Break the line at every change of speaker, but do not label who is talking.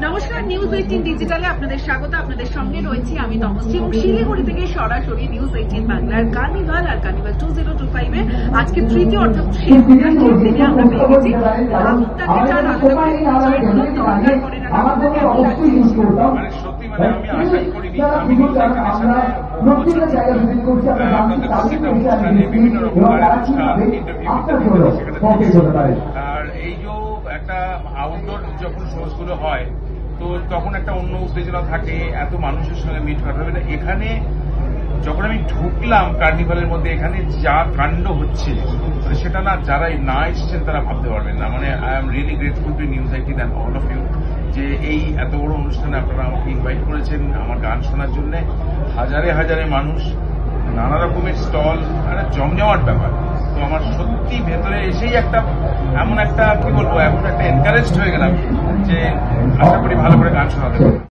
নমস্কার, নিউজ 18 ডিজিটালে আপনাদের স্বাগত। আপনাদের সঙ্গে রয়েছি আমি তমশ্রী এবং শিলিগুড়ি থেকে সরাসরি নিউজ 18 বাংলার কার্নিভাল আর কার্নিভাল 2025 এ আজকে তৃতীয় অর্থাৎ শেষ দিনে আমরা পেয়ে গেছি ভাবুকটাকে যার আলাদা করে দরকার করে না।
মানে সত্যি মানে আমি আশাই করিনি। আমি নিউজ 18 সাথে আপনাদের প্রত্যেকটা অনুষ্ঠানে বিভিন্ন রকম ইন্টারভিউ সেখানে আর এই যে একটা আউটডোর যখন শোজগুলো হয় তো তখন একটা অন্য উত্তেজনা থাকে, এত মানুষের সঙ্গে মিট করা হবে না। এখানে যখন আমি ঢুকলাম কার্নিভালের মধ্যে, এখানে যা কাণ্ড হচ্ছে মানে সেটা না যারা না এসেছেন তারা ভাবতে পারবেন না। মানে I am really grateful to News 18 and all of you যে এই এত বড় অনুষ্ঠানে আপনারা আমাকে ইনভাইট করেছেন আমার গান শোনার জন্য। হাজারে হাজারে মানুষ, নানা রকমের স্টল, একটা জমজমাট ব্যাপার। তো আমার সত্যি ভেতরে এসেই একটা এমন একটা কি বলবো, এমন একটা এনকারেজড হয়ে গেলাম যে আশা করি ভালো করে গান শোনাতে পারবো।